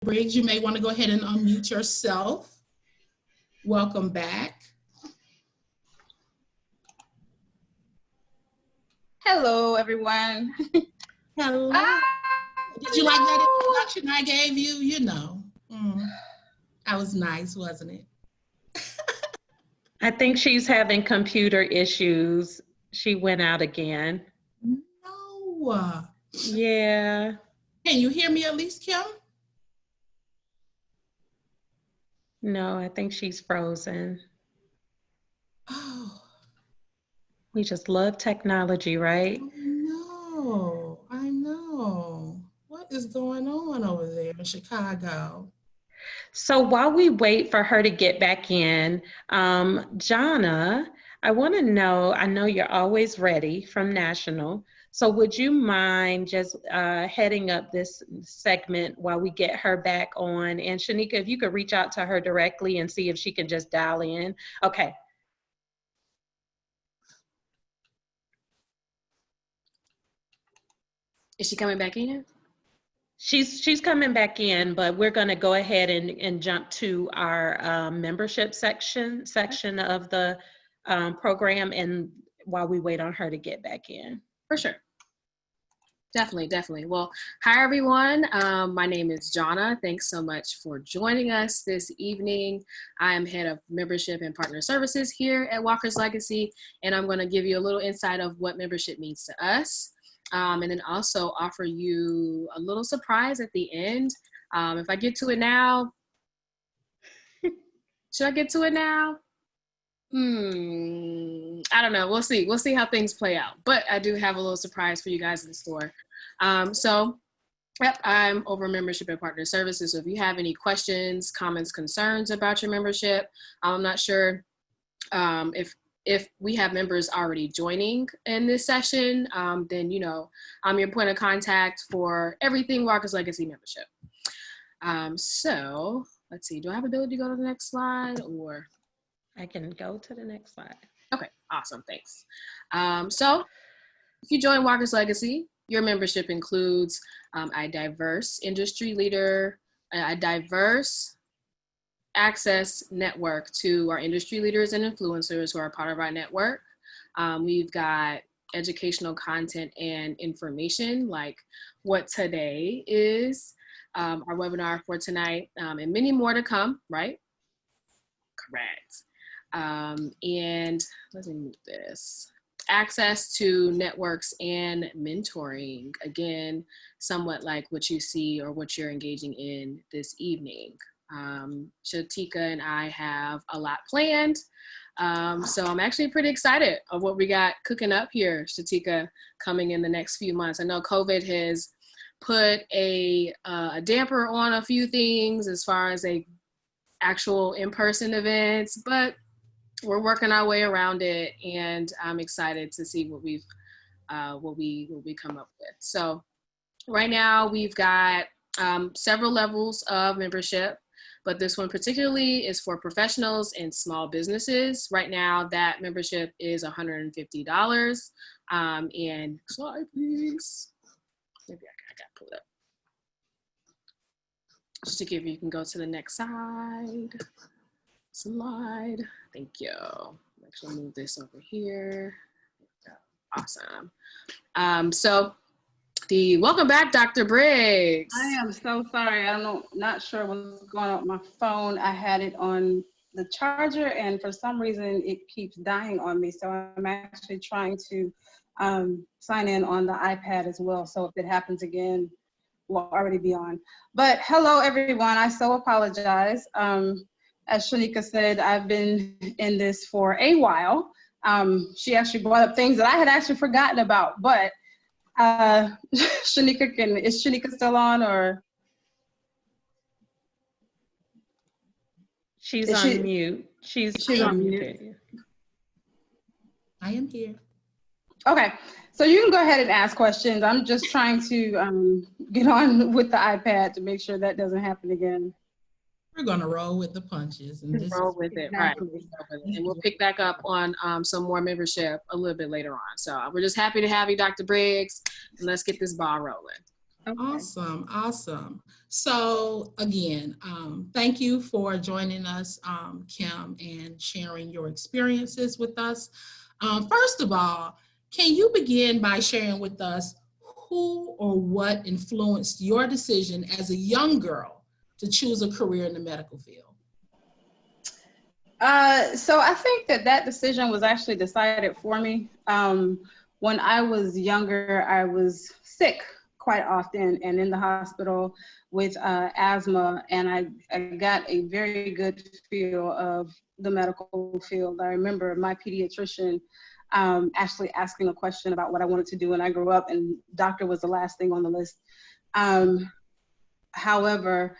Briggs, you may want to go ahead and unmute yourself. Welcome back. Hello, everyone. Hello. Did you like that introduction I gave you? You know, that was nice, wasn't it? I think she's having computer issues. She went out again. No. Yeah. Can you hear me at least, Kim? No, I think she's frozen. Oh. We just love technology, right? I know. What is going on over there in Chicago? So while we wait for her to get back in, Jonna, I want to know, I know you're always ready from National. So would you mind just heading up this segment while we get her back on? And Shanika, if you could reach out to her directly and see if she can just dial in. Okay. Is she coming back in? She's coming back in, but we're going to go ahead and jump to our membership section of the program, and while we wait on her to get back in. For sure. Definitely. Well, hi, everyone. My name is Jonna. Thanks so much for joining us this evening. I am head of membership and partner services here at Walker's Legacy, and I'm going to give you a little insight of what membership means to us. And then also offer you a little surprise at the end. If I get to it now, should I get to it now? I don't know. We'll see. We'll see how things play out. But I do have a little surprise for you guys in the store. Yep, I'm over membership and partner services. So if you have any questions, comments, concerns about your membership, I'm not sure if we have members already joining in this session, then, you know, I'm your point of contact for everything Walker's Legacy membership. So let's see, do I have ability to go to the next slide, or? I can go to the next slide. Okay, awesome, thanks. So if you join Walker's Legacy, your membership includes a diverse industry leader, a diverse access network to our industry leaders and influencers who are part of our network. We've got educational content and information like what today is, our webinar for tonight, and many more to come, right? Correct. And let me move this. Access to networks and mentoring, again, somewhat like what you see or what you're engaging in this evening. Shatika and I have a lot planned. So I'm actually pretty excited of what we got cooking up here, Shatika, coming in the next few months. I know COVID has put a damper on a few things as far as actual in-person events, but we're working our way around it, and I'm excited to see what we come up with. So right now we've got several levels of membership, but this one particularly is for professionals and small businesses. Right now that membership is $150. And slide please. Maybe I got pulled up. Just to give you can go to the next slide. Thank you. Actually move this over here. Awesome. So welcome back, Dr. Briggs. I am so sorry. Not sure what's going on with my phone. I had it on the charger, and for some reason it keeps dying on me. So I'm actually trying to sign in on the iPad as well. So if it happens again, we'll already be on. But hello, everyone. I so apologize. As Shanika said, I've been in this for a while. She actually brought up things that I had actually forgotten about, but Shanika, is Shanika still on, or? She's on mute. She's on mute. I am here. Okay, so you can go ahead and ask questions. I'm just trying to get on with the iPad to make sure that doesn't happen again. We're gonna roll with the punches and just roll with it, right? And we'll pick back up on some more membership a little bit later on. So we're just happy to have you, Dr. Briggs, and let's get this ball rolling. Okay. Awesome, awesome. So again, thank you for joining us, Kim, and sharing your experiences with us. First of all, can you begin by sharing with us who or what influenced your decision as a young girl to choose a career in the medical field? So I think that decision was actually decided for me. When I was younger, I was sick quite often and in the hospital with asthma, and I got a very good feel of the medical field. I remember my pediatrician actually asking a question about what I wanted to do when I grew up, and doctor was the last thing on the list. However,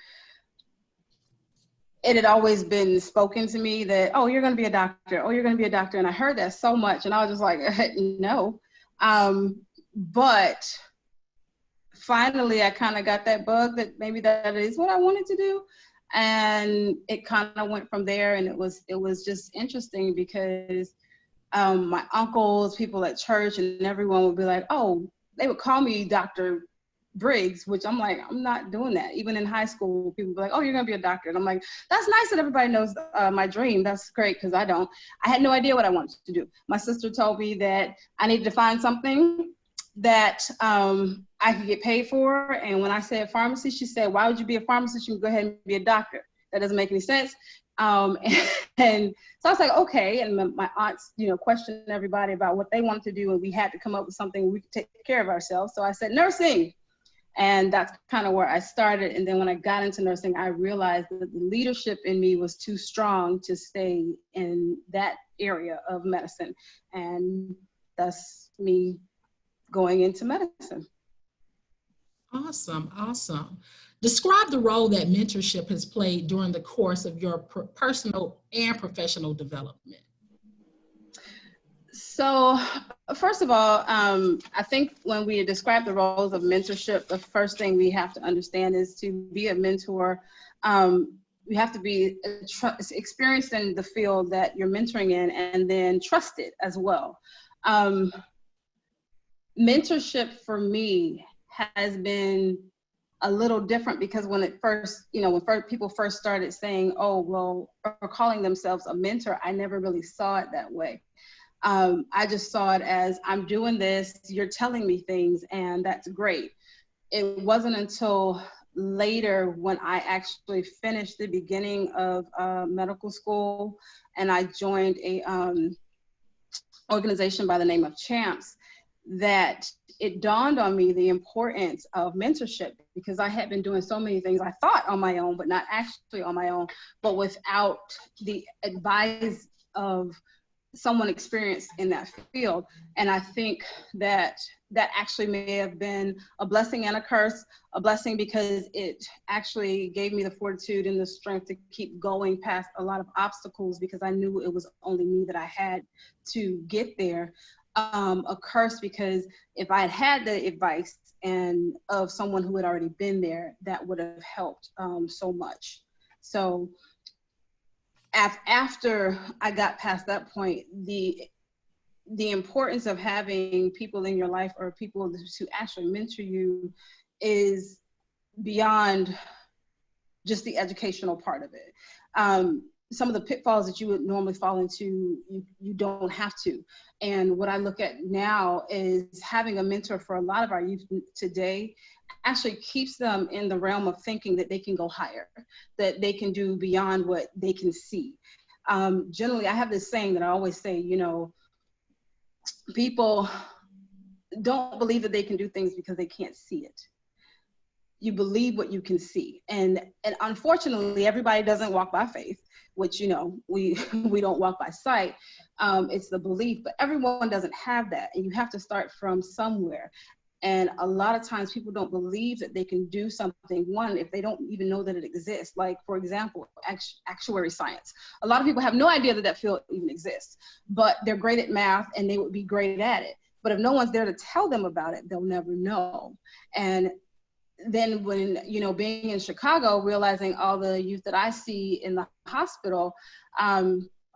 it had always been spoken to me that, oh, you're going to be a doctor. Oh, you're going to be a doctor. And I heard that so much. And I was just like, no. But finally, I kind of got that bug that maybe that is what I wanted to do. And it kind of went from there. And it was just interesting because my uncles, people at church, and everyone would be like, oh, they would call me Dr. Briggs, which I'm like, I'm not doing that. Even in high school, people be like, oh, you're gonna be a doctor. And I'm like, that's nice that everybody knows my dream. That's great, because I don't. I had no idea what I wanted to do. My sister told me that I needed to find something that I could get paid for. And when I said pharmacy, she said, why would you be a pharmacist? You can go ahead and be a doctor. That doesn't make any sense. And so I was like, okay. And my aunts, questioned everybody about what they wanted to do. And we had to come up with something where we could take care of ourselves. So I said, nursing. And that's kind of where I started. And then when I got into nursing, I realized that the leadership in me was too strong to stay in that area of medicine. And that's me going into medicine. Awesome, awesome. Describe the role that mentorship has played during the course of your personal and professional development. So, first of all, I think when we describe the roles of mentorship, the first thing we have to understand is to be a mentor, you have to be experienced in the field that you're mentoring in, and then trusted as well. Mentorship for me has been a little different because when it first, when people first started saying, oh, well, or calling themselves a mentor, I never really saw it that way. I just saw it as, I'm doing this, you're telling me things, and that's great. It wasn't until later when I actually finished the beginning of medical school and I joined a organization by the name of CHAMPS that it dawned on me the importance of mentorship, because I had been doing so many things I thought on my own, but not actually on my own, but without the advice of someone experienced in that field. And I think that actually may have been a blessing and a curse. A blessing because it actually gave me the fortitude and the strength to keep going past a lot of obstacles, because I knew it was only me that I had to get there. A curse because if I had had the advice and of someone who had already been there, that would have helped so much. So after I got past that point, the importance of having people in your life or people to actually mentor you is beyond just the educational part of it. Some of the pitfalls that you would normally fall into, you don't have to. And what I look at now is having a mentor for a lot of our youth today actually keeps them in the realm of thinking that they can go higher, that they can do beyond what they can see. Generally, I have this saying that I always say, people don't believe that they can do things because they can't see it. You believe what you can see. And unfortunately, everybody doesn't walk by faith, which, we don't walk by sight. It's the belief, but everyone doesn't have that. And you have to start from somewhere. And a lot of times people don't believe that they can do something, one, if they don't even know that it exists. Like, for example, actuary science. A lot of people have no idea that field even exists, but they're great at math and they would be great at it. But if no one's there to tell them about it, they'll never know. And then when, being in Chicago, realizing all the youth that I see in the hospital,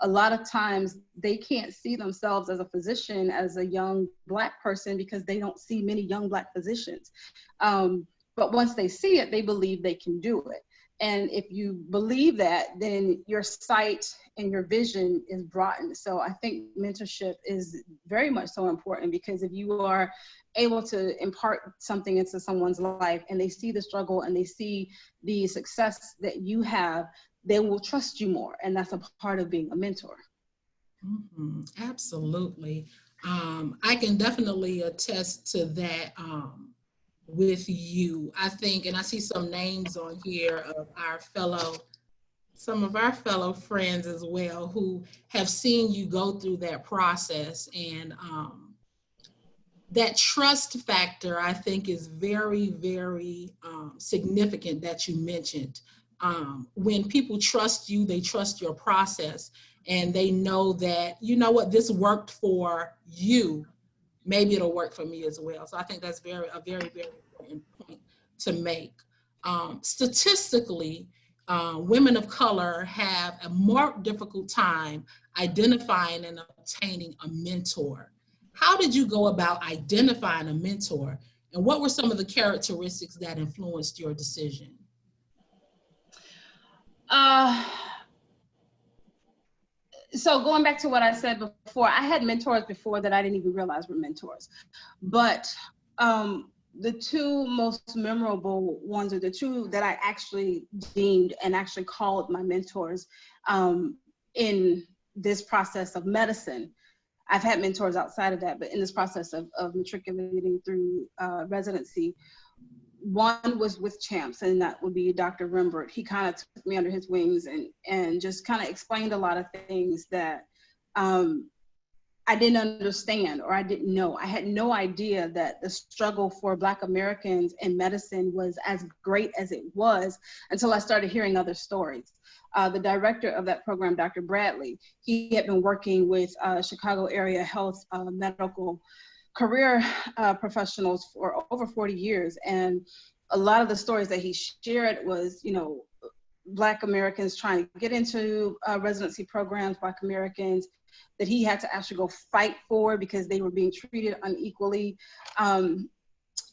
a lot of times they can't see themselves as a physician, as a young Black person, because they don't see many young Black physicians. But once they see it, they believe they can do it. And if you believe that, then your sight and your vision is broadened. So I think mentorship is very much so important, because if you are able to impart something into someone's life and they see the struggle and they see the success that you have, they will trust you more. And that's a part of being a mentor. Mm-hmm. Absolutely. I can definitely attest to that with you. I think, and I see some names on here of some of our fellow friends as well, who have seen you go through that process. And that trust factor, I think, is very, very significant that you mentioned. When people trust you, they trust your process, and they know that, you know what, this worked for you, maybe it'll work for me as well. So I think that's a very, very important point to make. Statistically, women of color have a more difficult time identifying and obtaining a mentor. How did you go about identifying a mentor, and what were some of the characteristics that influenced your decision? So going back to what I said before, I had mentors before that I didn't even realize were mentors. But the two most memorable ones, or the two that I actually deemed and actually called my mentors in this process of medicine. I've had mentors outside of that, but in this process of matriculating through residency, one was with CHAMPS, and that would be Dr. Rembert. He kind of took me under his wings and just kind of explained a lot of things that I didn't understand, or I didn't know. I had no idea that the struggle for Black Americans in medicine was as great as it was until I started hearing other stories. The director of that program, Dr. Bradley, he had been working with Chicago area health medical career professionals for over 40 years. And a lot of the stories that he shared was, you know, Black Americans trying to get into residency programs, Black Americans that he had to actually go fight for because they were being treated unequally.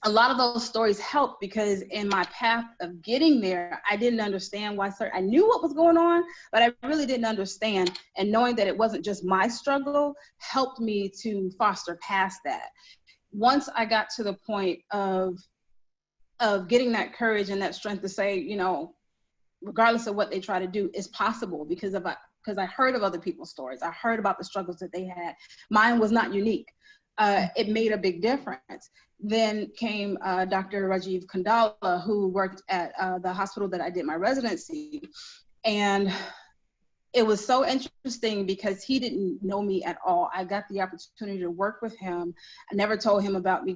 A lot of those stories helped, because in my path of getting there, I didn't understand why I knew what was going on, but I really didn't understand. And knowing that it wasn't just my struggle helped me to foster past that. Once I got to the point of getting that courage and that strength to say, you know, regardless of what they try to do, it's possible, because I heard of other people's stories. I heard about the struggles that they had. Mine was not unique. It made a big difference. Then came Dr. Rajiv Kandala, who worked at the hospital that I did my residency. And it was so interesting because he didn't know me at all. I got the opportunity to work with him. I never told him about me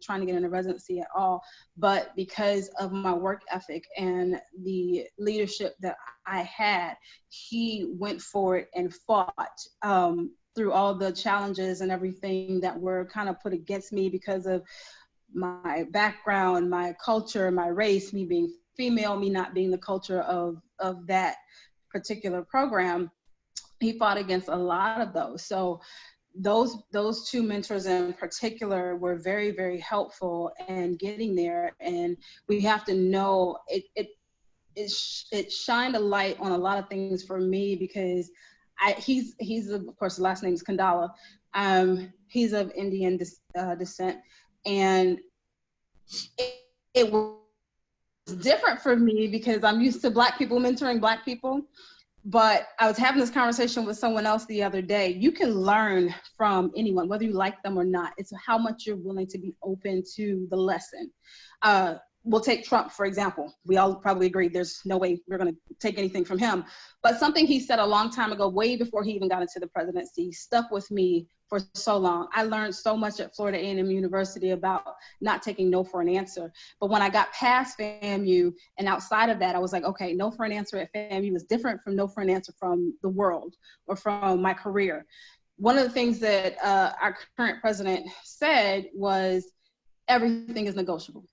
trying to get into residency at all. But because of my work ethic and the leadership that I had, he went for it and fought through all the challenges and everything that were kind of put against me because of my background, my culture, my race, me being female, me not being the culture of that particular program. He fought against a lot of those. So those two mentors in particular were very, very helpful in getting there. And we have to know it shined a light on a lot of things for me, because he's of course, the last name is Kandala. He's of Indian descent, and it was different for me because I'm used to Black people mentoring Black people. But I was having this conversation with someone else the other day. You can learn from anyone, whether you like them or not. It's how much you're willing to be open to the lesson. We'll take Trump, for example. We all probably agree there's no way we're going to take anything from him. But something he said a long time ago, way before he even got into the presidency, stuck with me for so long. I learned so much at Florida A&M University about not taking no for an answer. But when I got past FAMU and outside of that, I was like, okay, no for an answer at FAMU is different from no for an answer from the world or from my career. One of the things that our current president said was, everything is negotiable.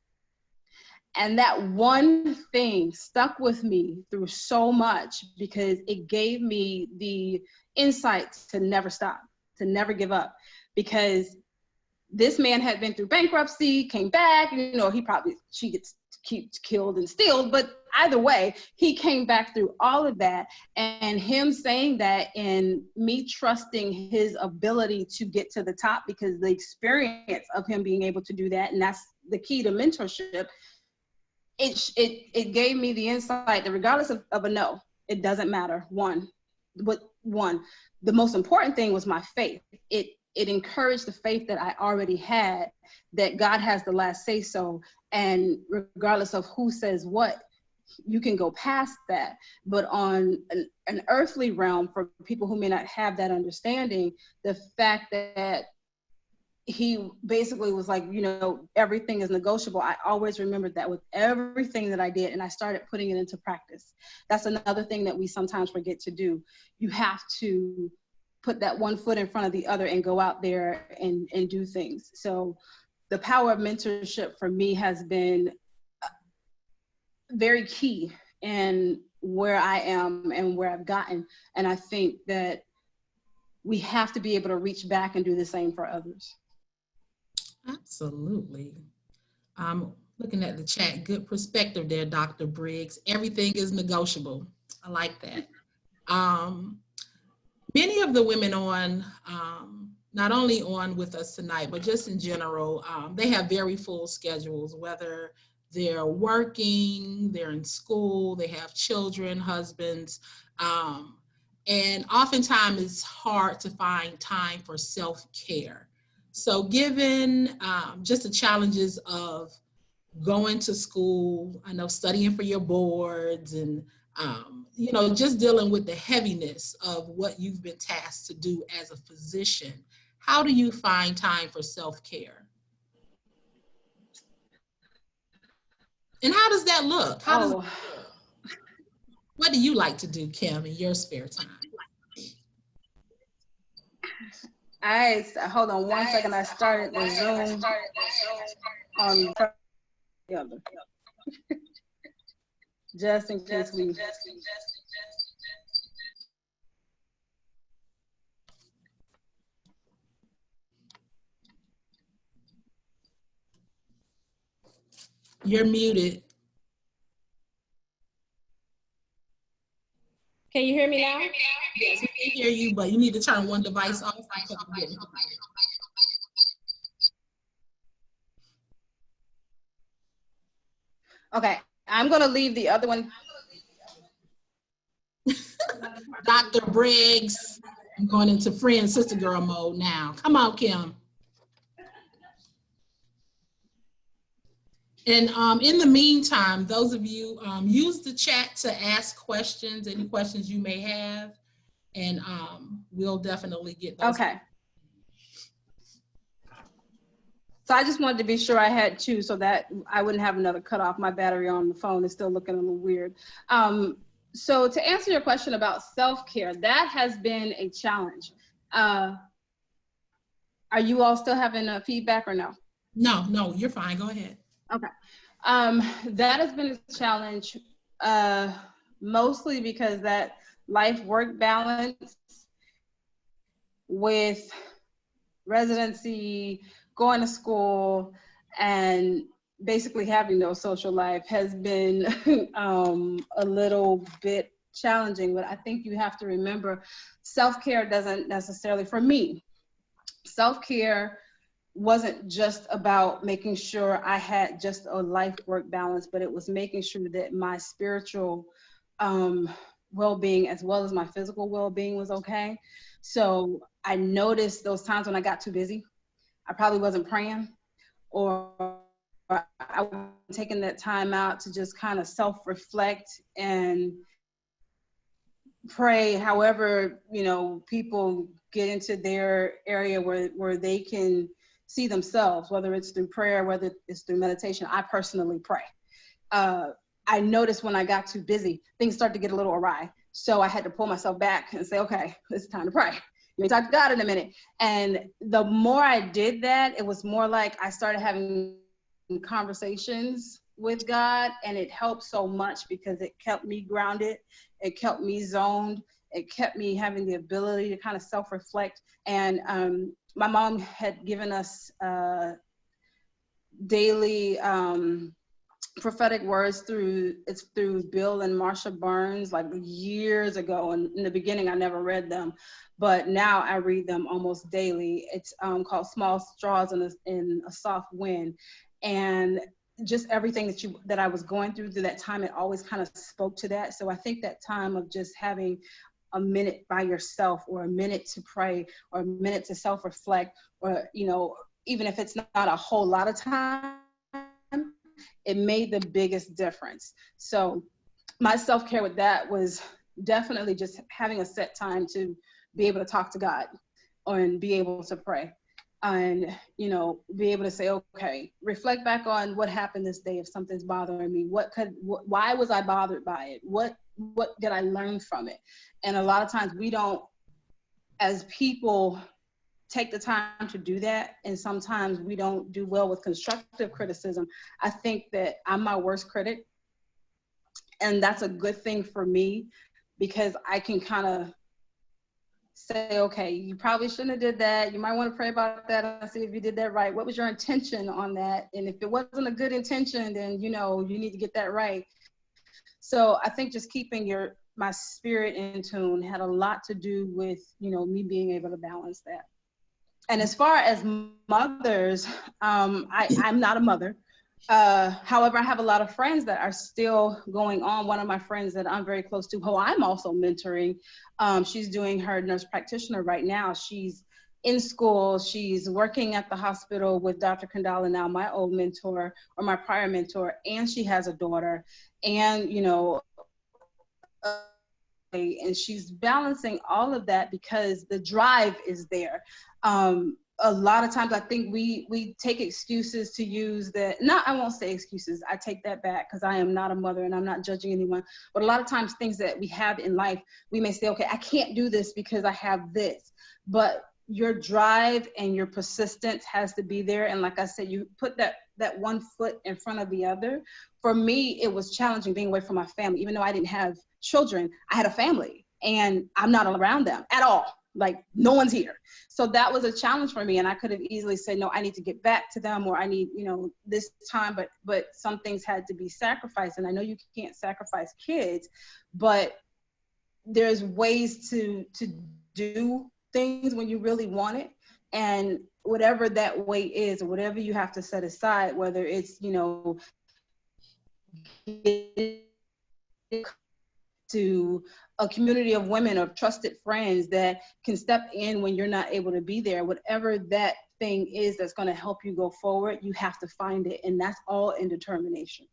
And that one thing stuck with me through so much, because it gave me the insight to never stop, to never give up. Because this man had been through bankruptcy, came back, you know, she gets killed and stealed, but either way, he came back through all of that. And him saying that, and me trusting his ability to get to the top, because the experience of him being able to do that, and that's the key to mentorship, it gave me the insight that regardless of a no, it doesn't matter. The most important thing was my faith. It encouraged the faith that I already had, that God has the last say so, and regardless of who says what, you can go past that. But on an earthly realm, for people who may not have that understanding, the fact that he basically was like, everything is negotiable. I always remembered that with everything that I did, and I started putting it into practice. That's another thing that we sometimes forget to do. You have to put that one foot in front of the other and go out there and do things. So the power of mentorship for me has been very key in where I am and where I've gotten. And I think that we have to be able to reach back and do the same for others. Absolutely. I'm looking at the chat. Good perspective there, Dr. Briggs. Everything is negotiable. I like that. Many of the women on, not only on with us tonight, but just in general, they have very full schedules, whether they're working, they're in school, they have children, husbands, and oftentimes it's hard to find time for self-care. So given just the challenges of going to school, I know studying for your boards, and just dealing with the heaviness of what you've been tasked to do as a physician, how do you find time for self-care? And how does that look? What do you like to do, Kim, in your spare time? Hold on one second. I started the Zoom on the other. Just in case we. You're muted. Can you hear me now? Yes, we can hear you, but you need to turn one device off. Okay, I'm going to leave the other one. Dr. Briggs, I'm going into friend, sister girl mode now. Come on, Kim. And in the meantime, those of you, use the chat to ask questions, any questions you may have, and we'll definitely get those. Okay. So I just wanted to be sure I had two so that I wouldn't have another cut off. My battery on the phone is still looking a little weird. So to answer your question about self-care, that has been a challenge. Are you all still having feedback or no? No, you're fine. Go ahead. Okay. That has been a challenge, mostly because that life-work balance with residency, going to school, and basically having no social life has been a little bit challenging. But I think you have to remember, self-care doesn't necessarily, for me, self-care wasn't just about making sure I had just a life-work balance, but it was making sure that my spiritual well-being as well as my physical well-being was okay. So I noticed those times when I got too busy, I probably wasn't praying, or I wasn't taking that time out to just kind of self-reflect and pray. However, people get into their area where they can see themselves, whether it's through prayer, whether it's through meditation. I personally pray. I noticed when I got too busy, things start to get a little awry. So I had to pull myself back and say, okay, it's time to pray. Let me talk to God in a minute. And the more I did that, it was more like I started having conversations with God, and it helped so much because it kept me grounded. It kept me zoned. It kept me having the ability to kind of self-reflect. And my mom had given us daily prophetic words through Bill and Marsha Burns, like years ago. And in the beginning, I never read them, but now I read them almost daily. It's called Small Straws in a Soft Wind. And just everything that I was going through that time, it always kind of spoke to that. So I think that time of just having a minute by yourself, or a minute to pray, or a minute to self-reflect, or, even if it's not a whole lot of time, it made the biggest difference. So my self-care with that was definitely just having a set time to be able to talk to God and be able to pray, and be able to say, okay, reflect back on what happened this day. If something's bothering me, why was I bothered by it? What did I learn from it? And a lot of times we don't, as people, take the time to do that, and sometimes we don't do well with constructive criticism. I think that I'm my worst critic, and that's a good thing for me, because I can kind of say, okay, you probably shouldn't have did that. You might want to pray about that and see if you did that right. What was your intention on that? And if it wasn't a good intention, then you need to get that right. So I think just keeping my spirit in tune had a lot to do with me being able to balance that. And as far as mothers, I'm not a mother. However, I have a lot of friends that are still going on. One of my friends that I'm very close to, who I'm also mentoring, she's doing her nurse practitioner right now. She's in school. She's working at the hospital with Dr. Kandala now, my old mentor, or my prior mentor, and she has a daughter. And, and she's balancing all of that because the drive is there. A lot of times I think we take excuses to use that. No, I won't say excuses. I take that back, because I am not a mother and I'm not judging anyone. But a lot of times things that we have in life, we may say, okay, I can't do this because I have this. But your drive and your persistence has to be there. And like I said, you put that one foot in front of the other. For me, it was challenging being away from my family. Even though I didn't have children, I had a family, and I'm not around them at all. Like, no one's here. So that was a challenge for me. And I could have easily said, no, I need to get back to them, or I need, this time, but some things had to be sacrificed. And I know you can't sacrifice kids, but there's ways to do things when you really want it. And whatever that way is, or whatever you have to set aside, whether it's, to a community of women, of trusted friends that can step in when you're not able to be there, whatever that thing is that's going to help you go forward, you have to find it. And that's all in determination.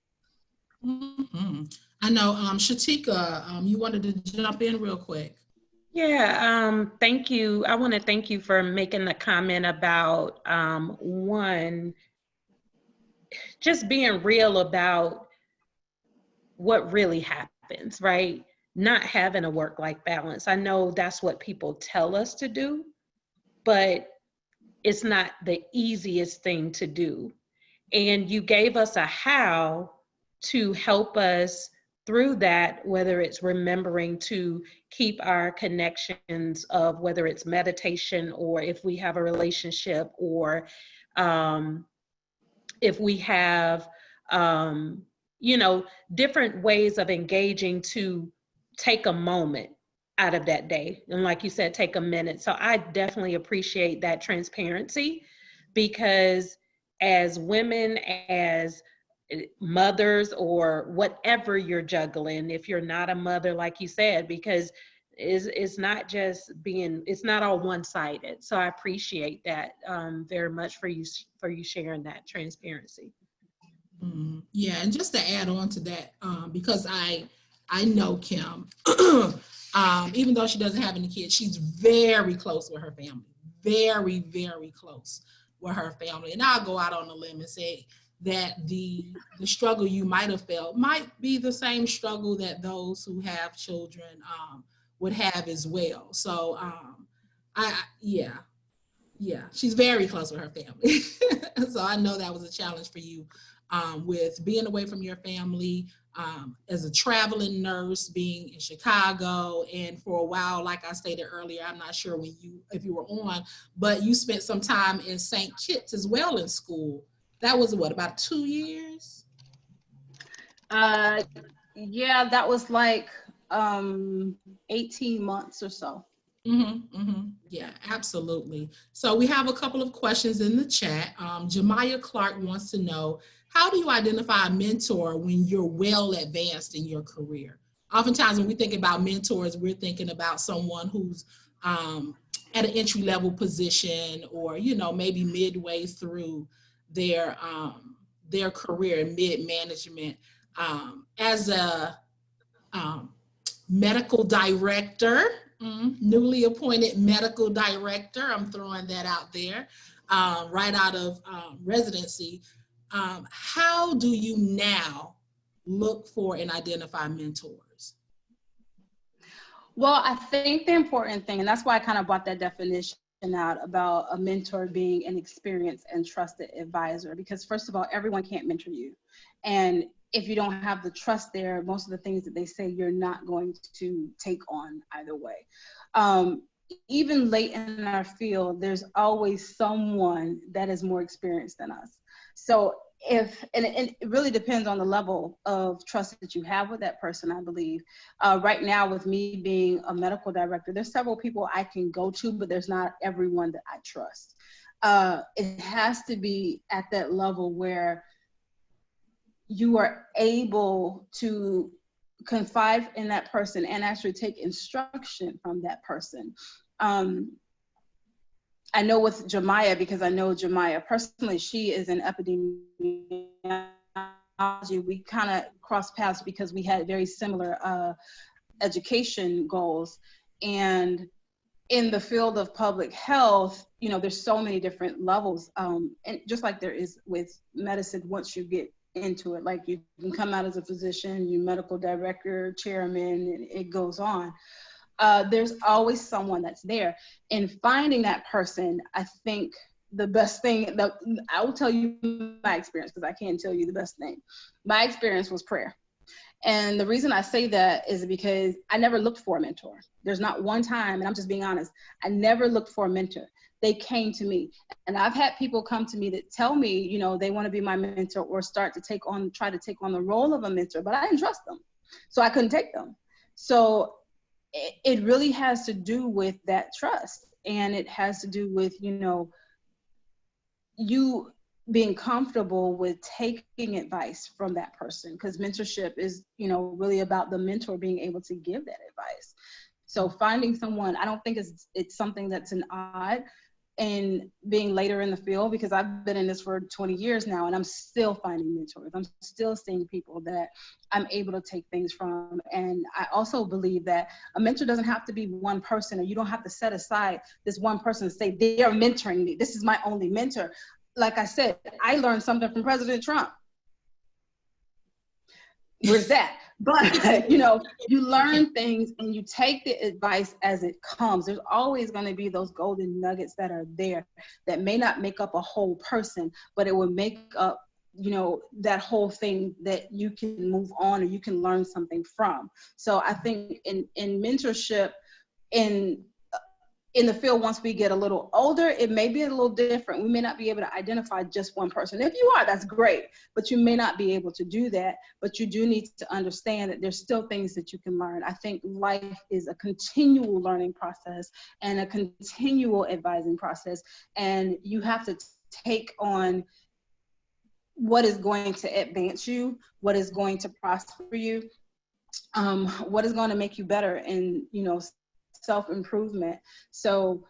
Mm-hmm. I know, Shatika, you wanted to jump in real quick. Yeah, thank you. I want to thank you for making the comment about one, just being real about what really happens, right? Not having a work-life balance. I know that's what people tell us to do, but it's not the easiest thing to do. And you gave us a how to help us through that, whether it's remembering to keep our connections of whether it's meditation, or if we have a relationship, or if we have, different ways of engaging, to take a moment out of that day. And like you said, take a minute. So I definitely appreciate that transparency, because as women, as mothers, or whatever you're juggling, if you're not a mother, like you said, because it's not just it's not all one-sided. So I appreciate that very much for you sharing that transparency. Yeah, and just to add on to that, because I know Kim, even though she doesn't have any kids, she's very close with her family, very, very close with her family. And I'll go out on a limb and say that the struggle you might have felt might be the same struggle that those who have children would have as well. So yeah, she's very close with her family. So I know that was a challenge for you with being away from your family, as a traveling nurse, being in Chicago, and for a while, like I stated earlier, I'm not sure if you were on, but you spent some time in St. Kitts as well in school. That was what, about 2 years? Uh, yeah, that was like 18 months or so. Yeah, absolutely. So we have a couple of questions in the chat. Jemiah Clark wants to know, how do you identify a mentor when you're well advanced in your career? Oftentimes when we think about mentors, we're thinking about someone who's um, at an entry level position, or, you know, maybe midway through their career in mid management. As a um, medical director, newly appointed medical director. I'm throwing that out there, right out of residency. How do you now look for and identify mentors? Well, I think the important thing, and that's why I kind of brought that definition out about a mentor being an experienced and trusted advisor, because first of all, everyone can't mentor you. And if you don't have the trust there, most of the things that they say, you're not going to take on either way. Um, Even late in our field, there's always someone that is more experienced than us. So and it really depends on the level of trust that you have with that person, I believe. Right now, with me being a medical director, there's several people I can go to, but there's not everyone that I trust. It has to be at that level where you are able to confide in that person and actually take instruction from that person. I know with Jemiah, because I know Jemiah personally, she is in epidemiology. We kind of crossed paths because we had very similar education goals. And in the field of public health, you know, there's so many different levels. And just like there is with medicine, once you get into it, like you can come out as a physician, you medical director, chairman, and it goes on. There's always someone that's there. And finding that person, I think the best thing that I will tell you my experience, because I can't tell you the best thing. My experience was prayer. And the reason I say that is because I never looked for a mentor. There's not one time, and I'm just being honest, I never looked for a mentor. They came to me. And I've had people come to me that tell me, you know, they want to be my mentor or try to take on the role of a mentor, but I didn't trust them. So I couldn't take them. So it really has to do with that trust. And it has to do with, you know, you being comfortable with taking advice from that person, because mentorship is, you know, really about the mentor being able to give that advice. So finding someone, I don't think it's something that's an odd in being later in the field, because I've been in this for 20 years now, and I'm still finding mentors. I'm still seeing people that I'm able to take things from. And I also believe that a mentor doesn't have to be one person, or you don't have to set aside this one person and say, they are mentoring me, this is my only mentor. Like I said, I learned something from President Trump. Where's that? But, you know, you learn things and you take the advice as it comes. There's always going to be those golden nuggets that are there that may not make up a whole person, but it will make up, you know, that whole thing that you can move on or you can learn something from. So I think in mentorship, in the field, once we get a little older, it may be a little different. We may not be able to identify just one person. If you are, that's great, but you may not be able to do that. But you do need to understand that there's still things that you can learn. I think life is a continual learning process and a continual advising process. And you have to take on what is going to advance you, what is going to prosper you, what is going to make you better, and, you know, self-improvement. So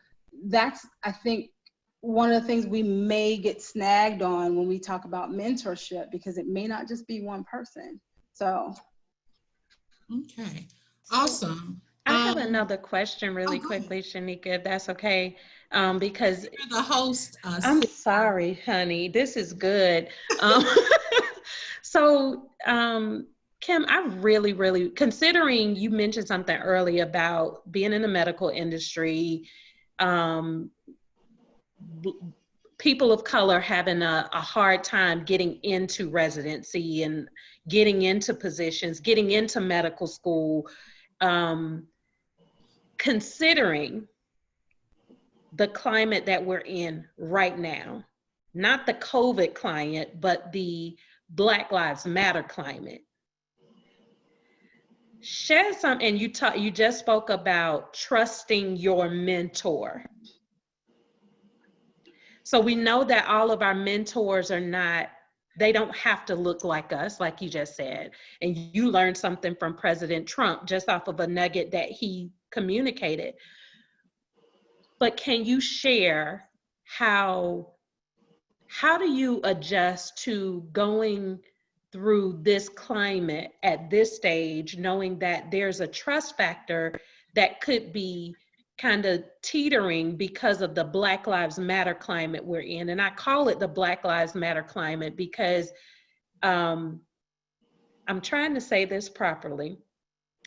that's, I think, one of the things we may get snagged on when we talk about mentorship, because it may not just be one person. So. Okay, awesome. I have another question really quickly, Shanika, if that's okay, because you're the host. I'm sorry, honey, this is good. So, Kim, I really, considering you mentioned something earlier about being in the medical industry, people of color having a hard time getting into residency and getting into positions, getting into medical school, considering the climate that we're in right now, not the COVID climate, but the Black Lives Matter climate. Share some, and you just spoke about trusting your mentor. So we know that all of our mentors are not, they don't have to look like us, like you just said. And you learned something from President Trump just off of a nugget that he communicated. But can you share how do you adjust to going through this climate at this stage, knowing that there's a trust factor that could be kind of teetering because of the Black Lives Matter climate we're in? And I call it the Black Lives Matter climate because I'm trying to say this properly,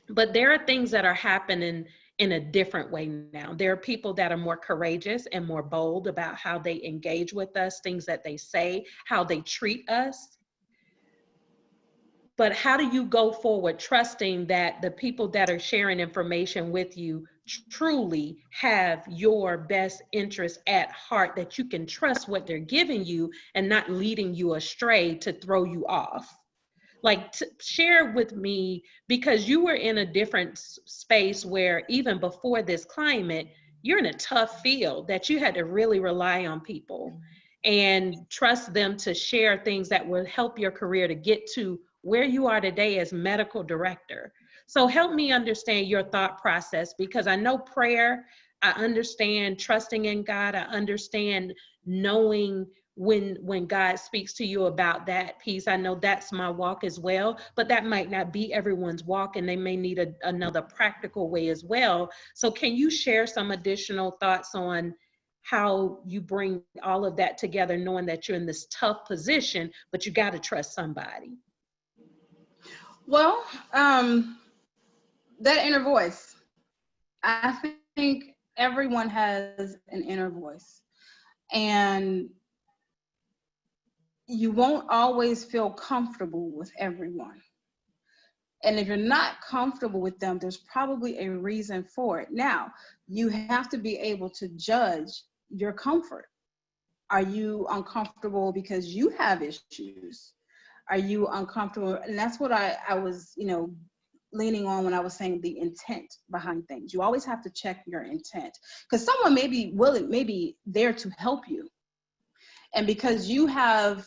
but there are things that are happening in a different way now. There are people that are more courageous and more bold about how they engage with us, things that they say, how they treat us. But how do you go forward trusting that the people that are sharing information with you truly have your best interest at heart, that you can trust what they're giving you and not leading you astray to throw you off? Like, share with me, because you were in a different space where even before this climate, you're in a tough field that you had to really rely on people and trust them to share things that will help your career to get to where you are today as medical director. So help me understand your thought process, because I know prayer, I understand trusting in God, I understand knowing when God speaks to you about that piece. I know that's my walk as well, but that might not be everyone's walk, and they may need another practical way as well. So can you share some additional thoughts on how you bring all of that together, knowing that you're in this tough position, but you got to trust somebody? Well, that inner voice. I think everyone has an inner voice, and you won't always feel comfortable with everyone. And if you're not comfortable with them, there's probably a reason for it. Now, you have to be able to judge your comfort. Are you uncomfortable because you have issues? Are you uncomfortable? And that's what I was, leaning on when I was saying the intent behind things. You always have to check your intent, because someone may be there to help you. And because you have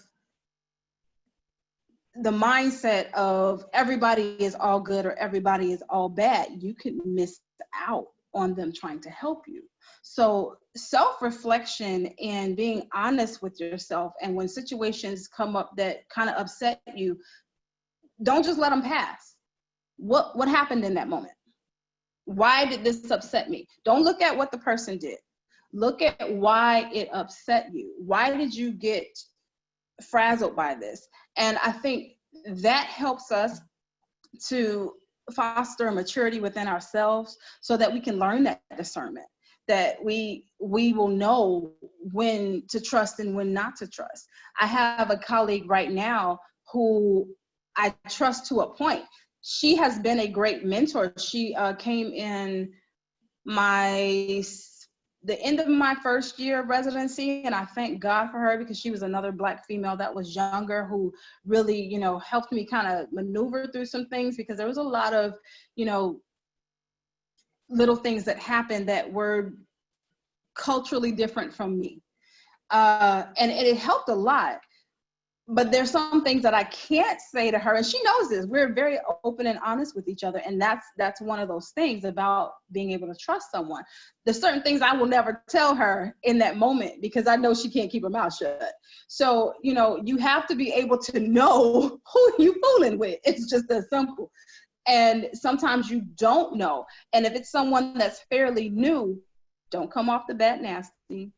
the mindset of everybody is all good or everybody is all bad, you could miss out on them trying to help you. So self-reflection and being honest with yourself, and when situations come up that kind of upset you, don't just let them pass. What happened in that moment? Why did this upset me? Don't look at what the person did. Look at why it upset you. Why did you get frazzled by this? And I think that helps us to foster a maturity within ourselves, so that we can learn that discernment, that we will know when to trust and when not to trust. I have a colleague right now who I trust to a point. She has been a great mentor. She came in the end of my first year of residency, and I thank God for her, because she was another Black female that was younger who really, helped me kind of maneuver through some things, because there was a lot of, little things that happened that were culturally different from me. And it helped a lot. But there's some things that I can't say to her, and she knows this. We're very open and honest with each other, and that's one of those things about being able to trust someone. There's certain things I will never tell her in that moment, because I know she can't keep her mouth shut. So, you have to be able to know who you fooling with. It's just that simple. And sometimes you don't know. And if it's someone that's fairly new, don't come off the bat nasty.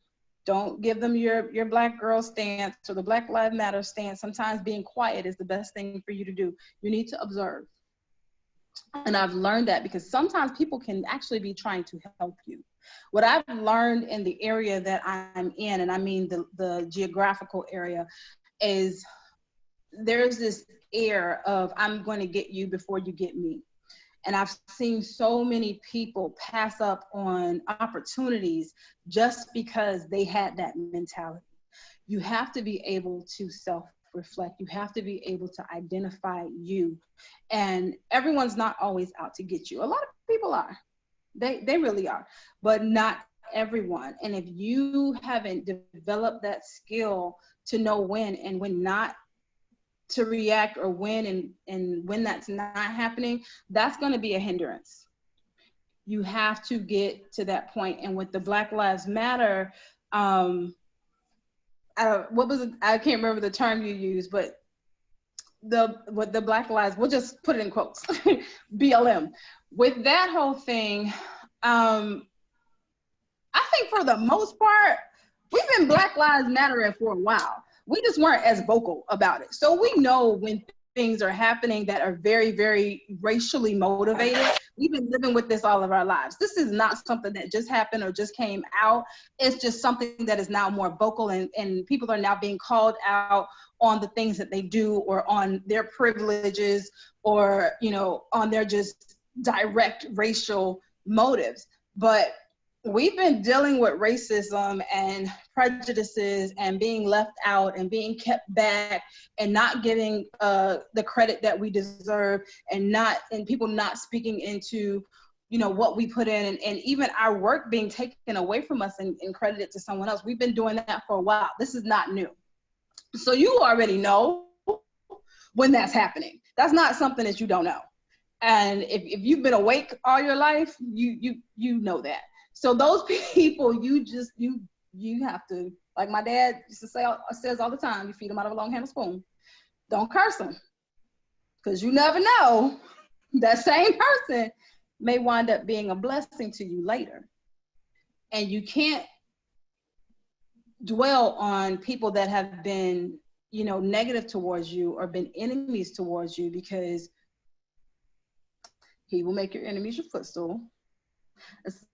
Don't give them your Black girl stance or the Black Lives Matter stance. Sometimes being quiet is the best thing for you to do. You need to observe. And I've learned that, because sometimes people can actually be trying to help you. What I've learned in the area that I'm in, and I mean the geographical area, is there's this air of I'm going to get you before you get me. And I've seen so many people pass up on opportunities just because they had that mentality. You have to be able to self self-reflect. You have to be able to identify you. And everyone's not always out to get you. A lot of people are. They really are, but not everyone. And if you haven't developed that skill to know when and when not to react, or when and when that's not happening, that's going to be a hindrance. You have to get to that point. And with the Black Lives Matter, what was it? I can't remember the term you used, but the Black Lives, we'll just put it in quotes, BLM. With that whole thing, I think for the most part, we've been Black Lives Matter for a while. We just weren't as vocal about it. So we know when things are happening that are very, very racially motivated. We've been living with this all of our lives. This is not something that just happened or just came out. It's just something that is now more vocal, and people are now being called out on the things that they do, or on their privileges, or, you know, on their just direct racial motives. But we've been dealing with racism and prejudices and being left out and being kept back and not getting the credit that we deserve, and people not speaking into, you know, what we put in, and even our work being taken away from us and credited to someone else. We've been doing that for a while. This is not new. So you already know when that's happening. That's not something that you don't know. And if you've been awake all your life, you know that. So those people, you have to, like my dad used to says all the time, you feed them out of a long handled spoon. Don't curse them, because you never know, that same person may wind up being a blessing to you later. And you can't dwell on people that have been, you know, negative towards you or been enemies towards you, because he will make your enemies your footstool.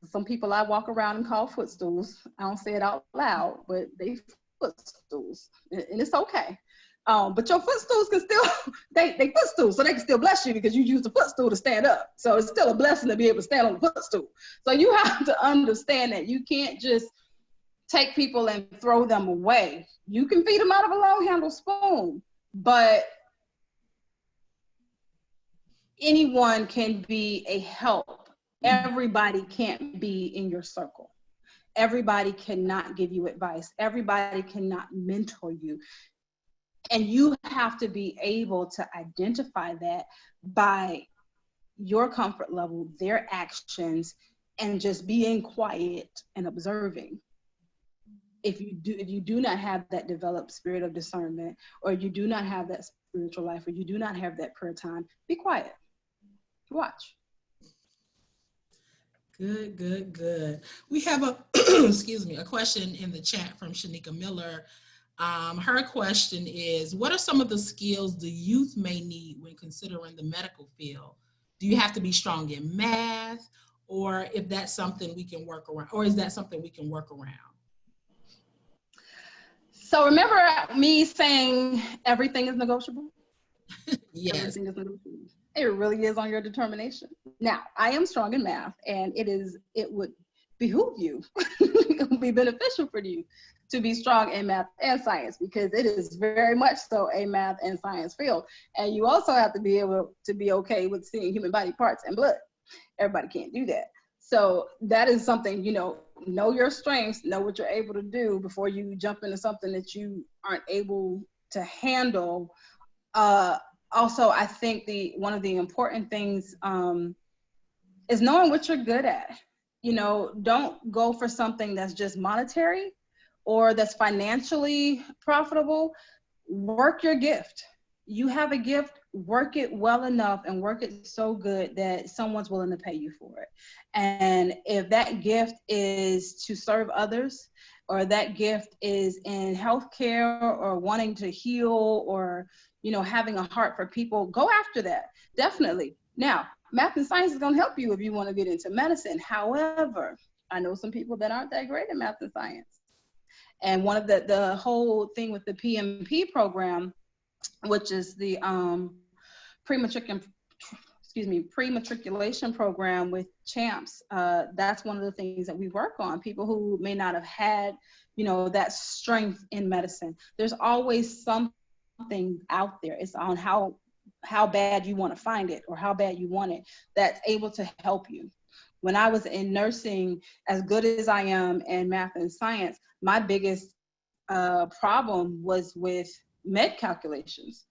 Some people I walk around and call footstools. I don't say it out loud, but they footstools, and it's okay. But your footstools can still, they footstools, so they can still bless you, because you use the footstool to stand up. So it's still a blessing to be able to stand on the footstool. So you have to understand that you can't just take people and throw them away. You can feed them out of a long handled spoon, but anyone can be a help. Everybody can't be in your circle. Everybody cannot give you advice. Everybody cannot mentor you. And you have to be able to identify that by your comfort level, their actions, and just being quiet and observing. If you do not have that developed spirit of discernment, or you do not have that spiritual life, or you do not have that prayer time, be quiet. Watch. Good. We have a, excuse me, a question in the chat from Shanika Miller. Her question is, what are some of the skills the youth may need when considering the medical field? Do you have to be strong in math, or if that's something we can work around, or is that something we can work around? So remember me saying everything is negotiable? Yes. Everything is negotiable. It really is on your determination. Now, I am strong in math, and it would behoove you, it would be beneficial for you to be strong in math and science, because it is very much so a math and science field. And you also have to be able to be okay with seeing human body parts and blood. Everybody can't do that. So that is something, you know your strengths, know what you're able to do before you jump into something that you aren't able to handle. Also, I think one of the important things is knowing what you're good at. You know, don't go for something that's just monetary or that's financially profitable. Work your gift. You have a gift, work it well enough and work it so good that someone's willing to pay you for it. And if that gift is to serve others, or that gift is in healthcare, or wanting to heal, or having a heart for people, go after that. Definitely. Now, math and science is going to help you if you want to get into medicine. However, I know some people that aren't that great at math and science. And one of the whole thing with the PMP program, which is the pre-matriculation program with CHAMPS, that's one of the things that we work on. People who may not have had, that strength in medicine. There's always something something out there. It's on how bad you want to find it or how bad you want it that's able to help you. When I was in nursing, as good as I am in math and science, my biggest problem was with med calculations.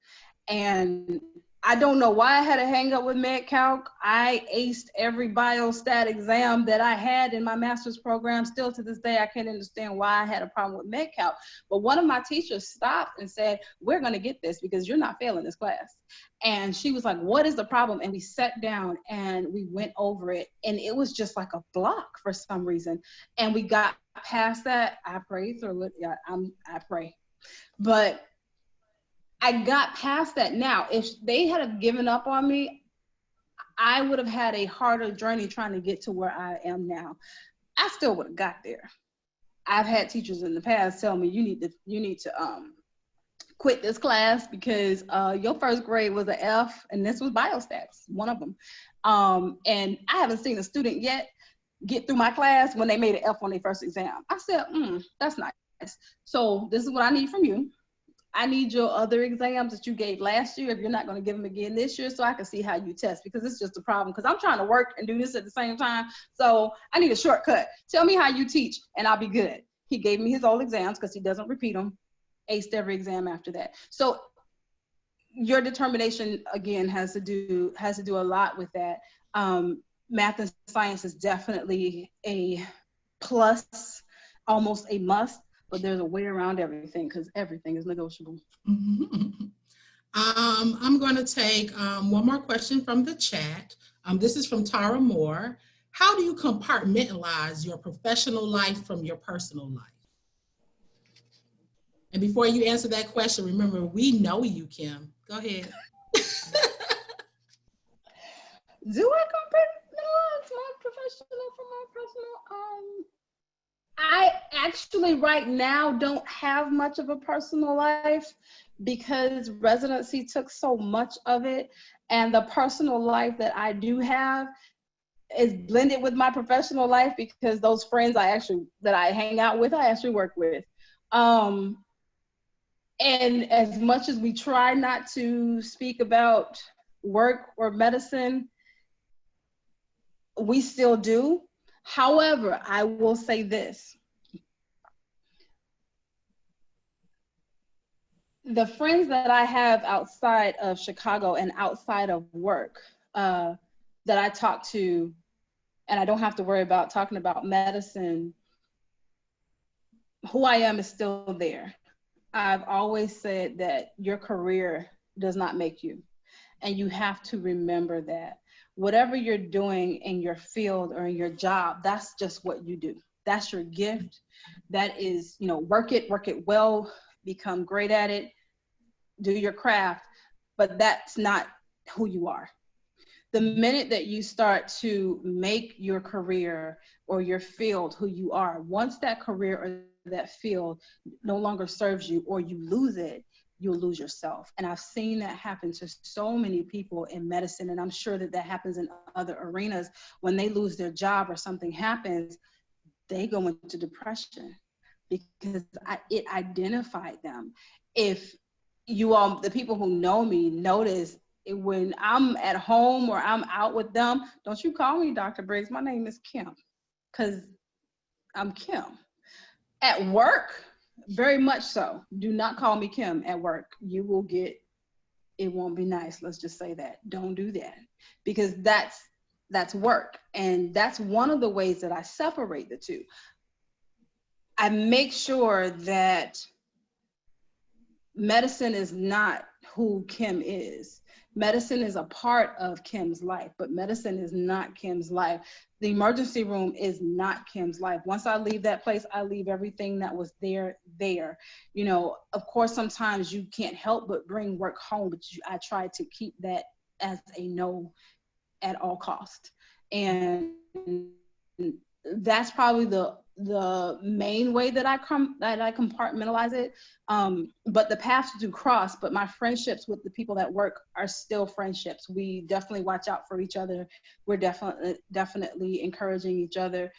And I don't know why I had a hang up with med calc. I aced every biostat exam that I had in my master's program. Still to this day, I can't understand why I had a problem with med calc. But one of my teachers stopped and said, we're going to get this because you're not failing this class. And she was like, what is the problem? And we sat down and we went over it. And it was just like a block for some reason. And we got past that. I prayed through it. Yeah, I pray. But I got past that. Now, if they had given up on me, I would have had a harder journey trying to get to where I am now. I still would have got there. I've had teachers in the past tell me, you need to quit this class because your first grade was an F, and this was biostats, one of them. And I haven't seen a student yet get through my class when they made an F on their first exam. I said, that's nice. So this is what I need from you. I need your other exams that you gave last year if you're not going to give them again this year, so I can see how you test, because it's just a problem because I'm trying to work and do this at the same time. So I need a shortcut. Tell me how you teach and I'll be good. He gave me his old exams because he doesn't repeat them. Aced every exam after that. So your determination again has to do a lot with that. Math and science is definitely a plus, almost a must. But there's a way around everything because everything is negotiable. Mm-hmm. I'm going to take one more question from the chat. This is from Tara Moore. How do you compartmentalize your professional life from your personal life? And before you answer that question, remember, we know you, Kim. Go ahead. Do I compartmentalize my professional from my personal? I actually right now don't have much of a personal life because residency took so much of it, and the personal life that I do have is blended with my professional life because those friends that I hang out with, I actually work with. And as much as we try not to speak about work or medicine, we still do. However, I will say this. The friends that I have outside of Chicago and outside of work that I talk to, and I don't have to worry about talking about medicine, who I am is still there. I've always said that your career does not make you, and you have to remember that. Whatever you're doing in your field or in your job, that's just what you do. That's your gift. That is, work it well, become great at it, do your craft, but that's not who you are. The minute that you start to make your career or your field who you are, once that career or that field no longer serves you or you lose it, you'll lose yourself. And I've seen that happen to so many people in medicine, and I'm sure that happens in other arenas. When they lose their job or something happens, they go into depression because it identified them. If you all, the people who know me, notice when I'm at home or I'm out with them, don't you call me Dr. Briggs, my name is Kim, because I'm Kim. At work, very much so. Do not call me Kim at work. You will get, it won't be nice. Let's just say that. Don't do that, because that's work. And that's one of the ways that I separate the two. I make sure that medicine is not who Kim is. Medicine is a part of Kim's life, but medicine is not Kim's life. The emergency room is not Kim's life. Once I leave that place, I leave everything that was there. Of course, sometimes you can't help but bring work home, but I try to keep that as a no at all cost. And that's probably the main way that I compartmentalize it. But the paths do cross, but my friendships with the people that work are still friendships. We definitely watch out for each other. We're definitely encouraging each other.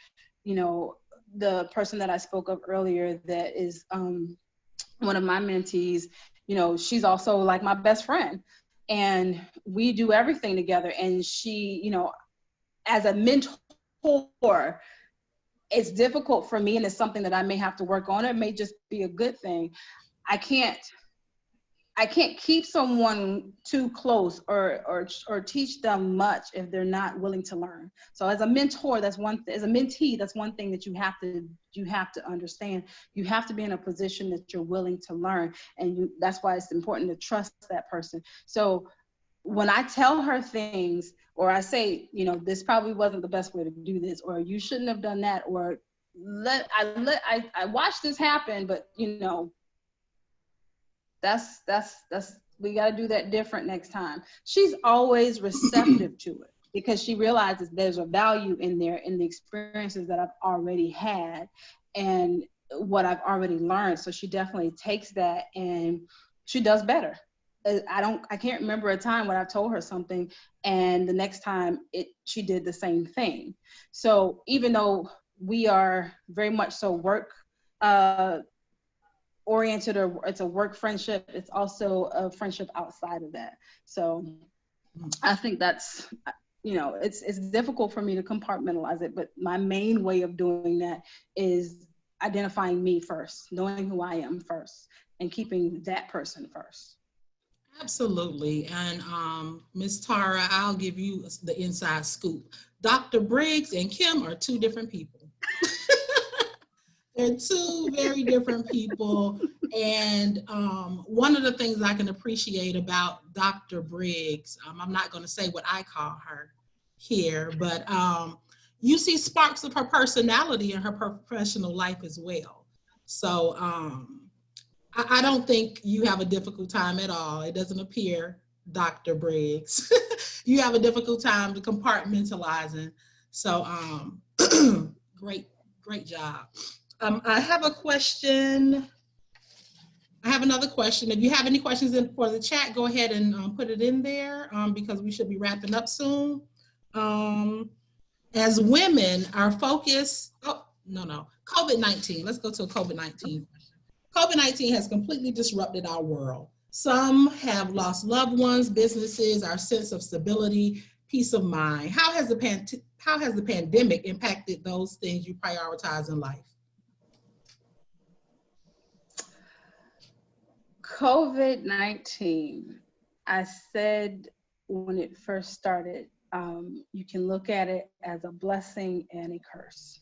The person that I spoke of earlier that is one of my mentees you know, she's also like my best friend, and we do everything together. And she, you know, as a mentor, it's difficult for me, and it's something that I may have to work on. It may just be a good thing. I can't keep someone too close or teach them much if they're not willing to learn. So as a mentor, as a mentee, that's one thing that you have to understand. You have to be in a position that you're willing to learn, and that's why it's important to trust that person. So when I tell her things, or I say, you know, this probably wasn't the best way to do this, or you shouldn't have done that, or I watched this happen, but you know, that's we got to do that different next time. She's always receptive to it because she realizes there's a value in there in the experiences that I've already had and what I've already learned. So she definitely takes that and she does better. I can't remember a time when I told her something and the next time she did the same thing. So even though we are very much so work oriented, or it's a work friendship, it's also a friendship outside of that. So I think that's, you know, it's difficult for me to compartmentalize it, but my main way of doing that is identifying me first, knowing who I am first, and keeping that person first. Absolutely. And Ms. Tara, I'll give you the inside scoop. Dr. Briggs and Kim are two different people. They're two very different people. And one of the things I can appreciate about Dr. Briggs, I'm not going to say what I call her here, but you see sparks of her personality in her professional life as well. So I don't think you have a difficult time at all. It doesn't appear, Dr. Briggs, you have a difficult time to compartmentalizing. So great job. I have a question. I have another question. If you have any questions for the chat, go ahead and put it in there because we should be wrapping up soon. As women, our focus, COVID-19. Let's go to a COVID-19. COVID-19 has completely disrupted our world. Some have lost loved ones, businesses, our sense of stability, peace of mind. How has the pandemic impacted those things you prioritize in life? COVID-19, I said when it first started, you can look at it as a blessing and a curse.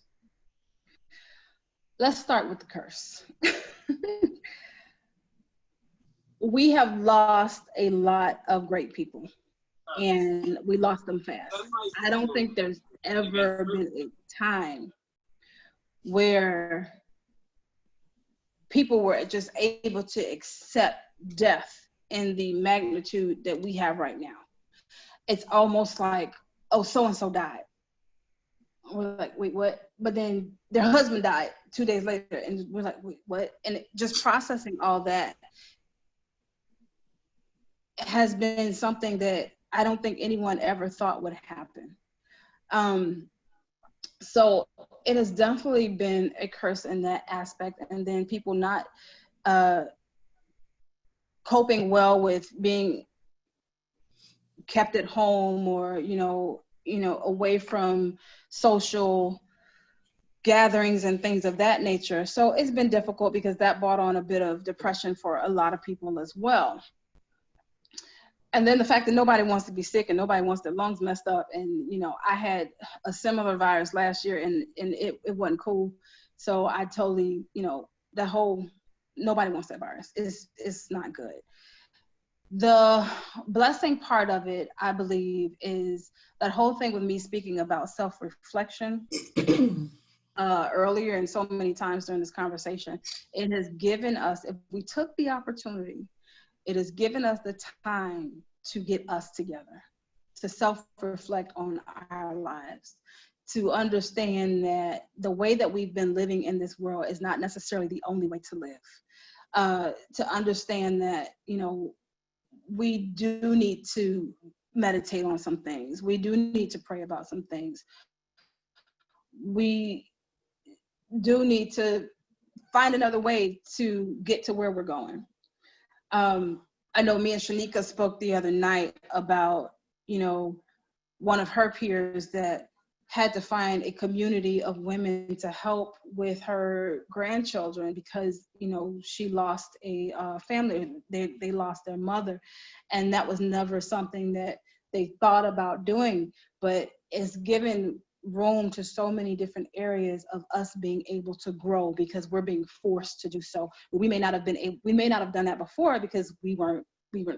Let's start with the curse. We have lost a lot of great people, and we lost them fast. I don't think there's ever been a time where people were just able to accept death in the magnitude that we have right now. It's almost like, oh, so-and-so died. We're like, wait, what? But then their husband died 2 days later, and we're like, wait, what? And just processing all that has been something that I don't think anyone ever thought would happen. So it has definitely been a curse in that aspect. And then people not coping well with being kept at home or, you know, away from social gatherings and things of that nature. So it's been difficult because that brought on a bit of depression for a lot of people as well. And then the fact that nobody wants to be sick and nobody wants their lungs messed up. And, you know, I had a similar virus last year and it wasn't cool. So I totally, you know, the whole, nobody wants that virus. It's not good. The blessing part of it, I believe, is that whole thing with me speaking about self-reflection earlier and so many times during this conversation. It has given us, if we took the opportunity, it has given us the time to get us together, to self-reflect on our lives, to understand that the way that we've been living in this world is not necessarily the only way to live. To understand that, you know, we do need to meditate on some things. We do need to pray about some things. We do need to find another way to get to where we're going. I know me and Shanika spoke the other night about, one of her peers that had to find a community of women to help with her grandchildren because, she lost a family. They lost their mother. And that was never something that they thought about doing, but it's given room to so many different areas of us being able to grow because we're being forced to do so. We may not have done that before because we weren't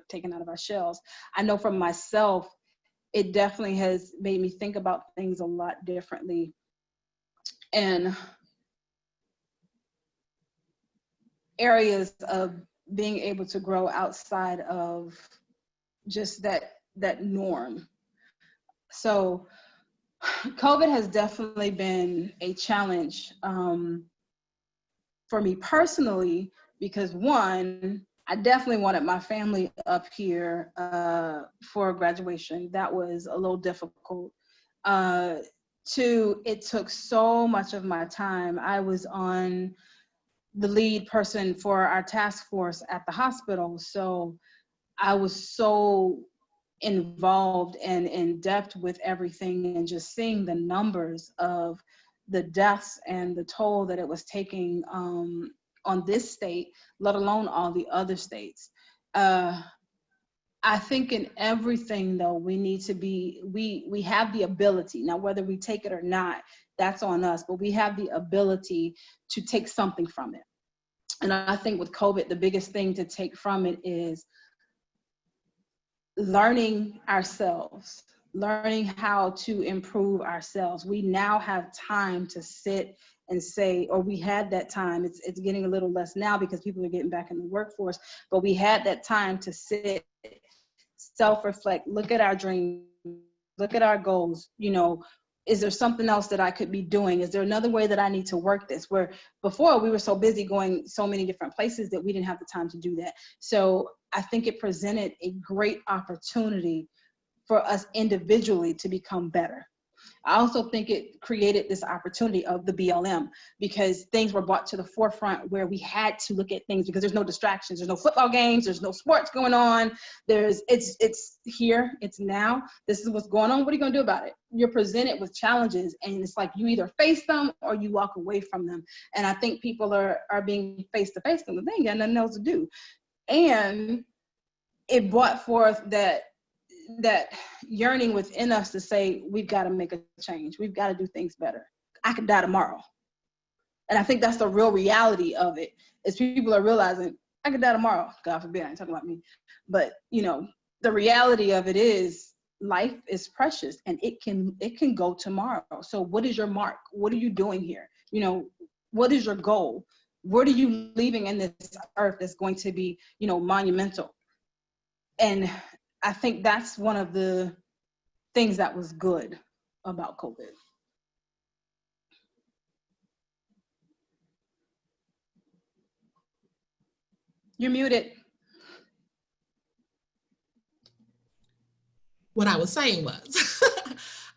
taken out of our shells. I know for myself, it definitely has made me think about things a lot differently. And areas of being able to grow outside of just that norm. So COVID has definitely been a challenge for me personally, because one, I definitely wanted my family up here for graduation. That was a little difficult. Two, it took so much of my time. I was on the lead person for our task force at the hospital. So I was so involved and in depth with everything, and just seeing the numbers of the deaths and the toll that it was taking on this state, let alone all the other states. I think in everything though, we need to be, we have the ability, now whether we take it or not, that's on us, but we have the ability to take something from it. And I think with COVID, the biggest thing to take from it is learning ourselves, learning how to improve ourselves. We now have time to sit and say, or we had that time, it's getting a little less now because people are getting back in the workforce, but we had that time to sit, self-reflect, look at our dreams, look at our goals, is there something else that I could be doing? Is there another way that I need to work this? Where before we were so busy going so many different places that we didn't have the time to do that. So I think it presented a great opportunity for us individually to become better. I also think it created this opportunity of the BLM because things were brought to the forefront where we had to look at things because there's no distractions, there's no football games, there's no sports going on. It's here, it's now. This is what's going on. What are you going to do about it? You're presented with challenges, and it's like you either face them or you walk away from them. And I think people are being face to face because they ain't got nothing else to do. And it brought forth that yearning within us to say, we've got to make a change. We've got to do things better. I could die tomorrow. And I think that's the real reality of it, is people are realizing, I could die tomorrow. God forbid, I ain't talking about me. But, the reality of it is life is precious and it can go tomorrow. So what is your mark? What are you doing here? What is your goal? What are you leaving in this earth that's going to be, monumental? And I think that's one of the things that was good about COVID. You're muted. What I was saying was,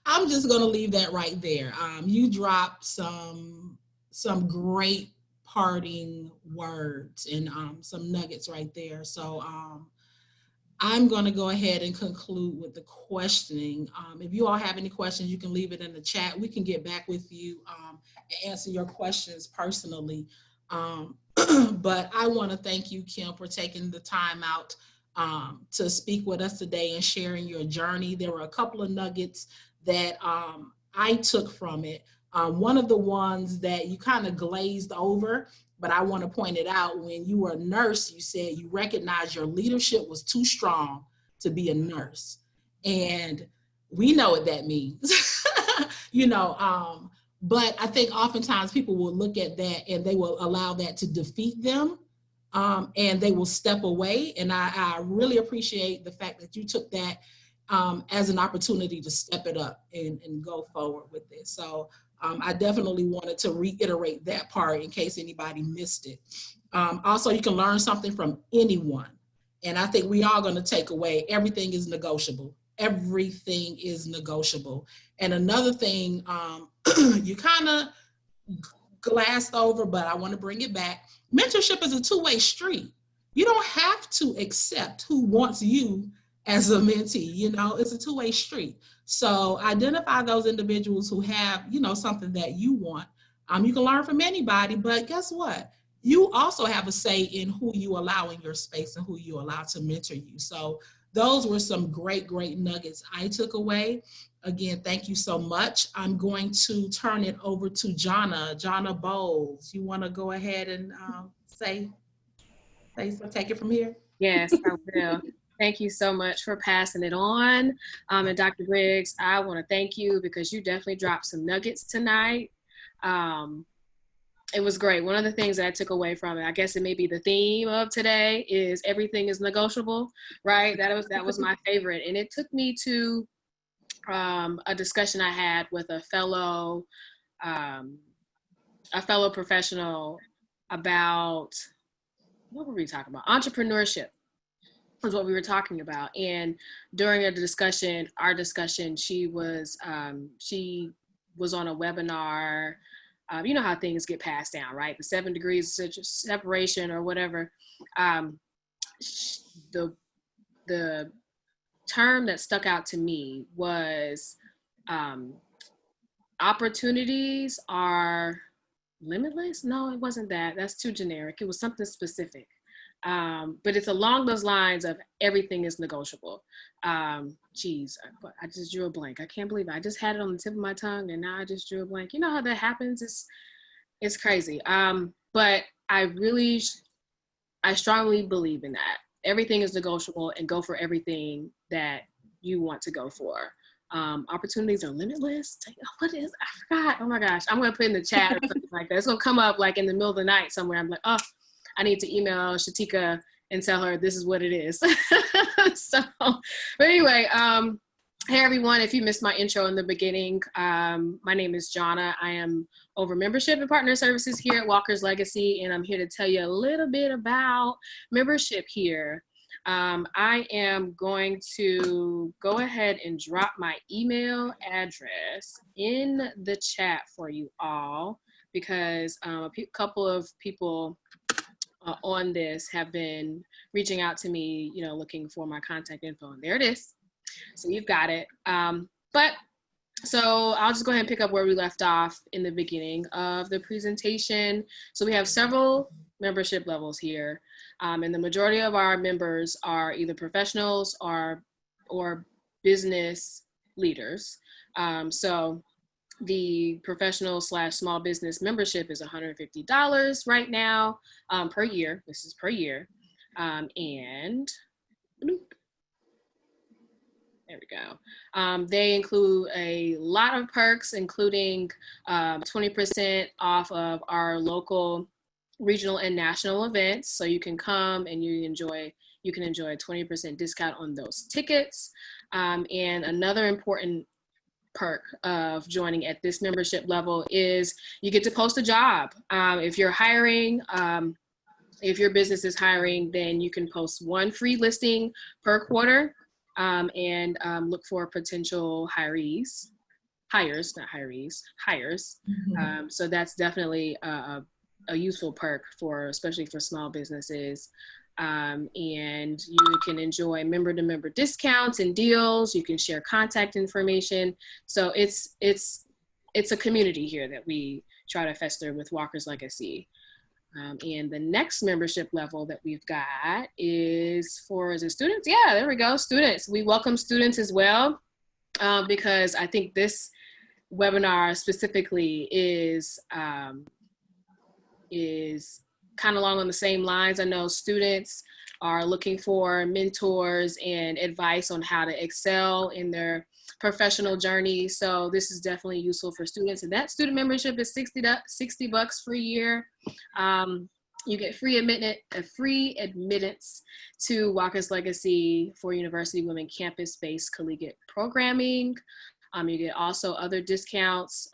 I'm just going to leave that right there. You dropped some great parting words and some nuggets right there. So I'm going to go ahead and conclude with the questioning. If you all have any questions, you can leave it in the chat. We can get back with you and answer your questions personally. But I want to thank you, Kim, for taking the time out to speak with us today and sharing your journey. There were a couple of nuggets that I took from it. One of the ones that you kind of glazed over, but I want to point it out. When you were a nurse, you said you recognized your leadership was too strong to be a nurse. And we know what that means, but I think oftentimes people will look at that and they will allow that to defeat them. And they will step away. And I really appreciate the fact that you took that as an opportunity to step it up and go forward with it. So I definitely wanted to reiterate that part in case anybody missed it. Also, you can learn something from anyone. And I think we are going to take away, everything is negotiable. Everything is negotiable. And another thing you kind of glassed over, but I want to bring it back. Mentorship is a two-way street. You don't have to accept who wants you as a mentee. You know, it's a two-way street. So identify those individuals who have, you know, something that you want. You can learn from anybody, but guess what? You also have a say in who you allow in your space and who you allow to mentor you. So those were some great, great nuggets I took away. Again, thank you so much. I'm going to turn it over to Jonna Bowles. You want to go ahead and say so, take it from here? Yes, I will. Thank you so much for passing it on. And Dr. Briggs, I want to thank you because you definitely dropped some nuggets tonight. Um, it was great. One of the things that I took away from it, I guess it may be the theme of today, is everything is negotiable, right? That was my favorite. And it took me to a discussion I had with a fellow professional about, what were we talking about? Entrepreneurship was what we were talking about. And during our discussion, she was on a webinar. You know how things get passed down, right? The 7 degrees of separation or whatever. The term that stuck out to me was opportunities are limitless. No, it wasn't that. That's too generic. It was something specific. But it's along those lines of everything is negotiable. Geez, I just drew a blank. I can't believe it. I just had it on the tip of my tongue and now I just drew a blank. You know how that happens? It's crazy. But I strongly believe in that. Everything is negotiable, and go for everything that you want to go for. Opportunities are limitless. What is, I forgot. Oh my gosh. I'm going to put in the chat or something like that. It's going to come up like in the middle of the night somewhere. I'm like, oh, I need to email Shatika and tell her this is what it is. So, but anyway, hey everyone, if you missed my intro in the beginning, my name is Jonna. I am over membership and partner services here at Walker's Legacy, and I'm here to tell you a little bit about membership here. I am going to go ahead and drop my email address in the chat for you all, because a couple of people on this have been reaching out to me, you know, looking for my contact info, and there it is. So you've got it. So I'll just go ahead and pick up where we left off in the beginning of the presentation. So we have several membership levels here, and the majority of our members are either professionals or business leaders. So the professional / small business membership is $150 right now per year. This is per year. And there we go. They include a lot of perks, including 20% off of our local, regional, and national events. So you can come and you can enjoy a 20% discount on those tickets. And another important perk of joining at this membership level is you get to post a job. If you're hiring, if your business is hiring, then you can post one free listing per quarter, and look for potential hires. Mm-hmm. So that's definitely a useful perk especially for small businesses. And you can enjoy member-to-member discounts and deals. You can share contact information. So it's a community here that we try to foster with Walker's Legacy. And the next membership level that we've got is it students? Yeah, there we go, students. We welcome students as well, because I think this webinar specifically is kind of along on the same lines. I know students are looking for mentors and advice on how to excel in their professional journey. So this is definitely useful for students. And that student membership is $60 for a year. You get free admittance to Walker's Legacy for University Women campus-based collegiate programming. You get also other discounts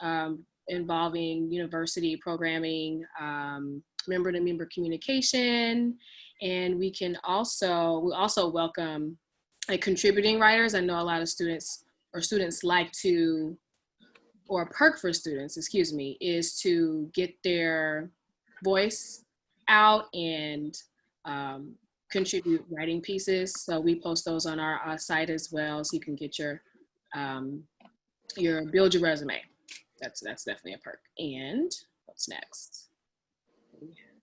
involving university programming, member-to-member communication, and we also welcome contributing writers. I know a lot of students like to, or a perk for students, excuse me, is to get their voice out and contribute writing pieces. So we post those on our site as well, so you can get your build your resume. That's definitely a perk. And what's next?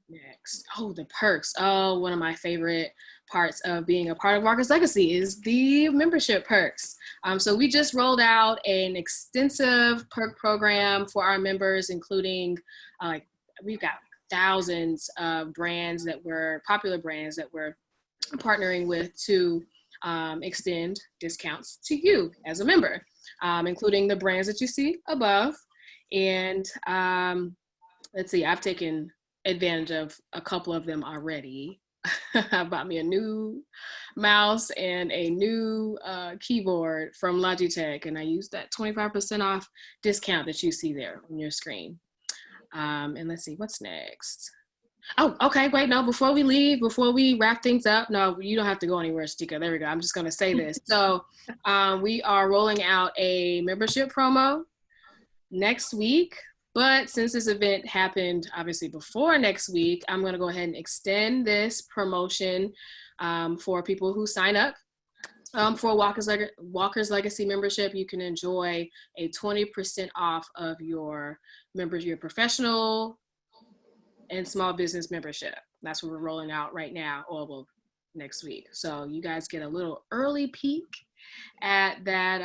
Next, oh, the perks. Oh, one of my favorite parts of being a part of Walker's Legacy is the membership perks. So we just rolled out an extensive perk program for our members, including we've got thousands of popular brands that we're partnering with to extend discounts to you as a member, including the brands that you see above. And let's see, I've taken advantage of a couple of them already. I bought me a new mouse and a new keyboard from Logitech, and I used that 25% off discount that you see there on your screen. And let's see, what's next? Oh, okay, wait, no, before we wrap things up, no, you don't have to go anywhere, Stika. There we go. I'm just going to say this. So we are rolling out a membership promo next week. But since this event happened obviously before next week, I'm going to go ahead and extend this promotion for people who sign up for Walker's Legacy membership. You can enjoy a 20% off of your professional and small business membership. That's what we're rolling out right now, or next week. So you guys get a little early peek at that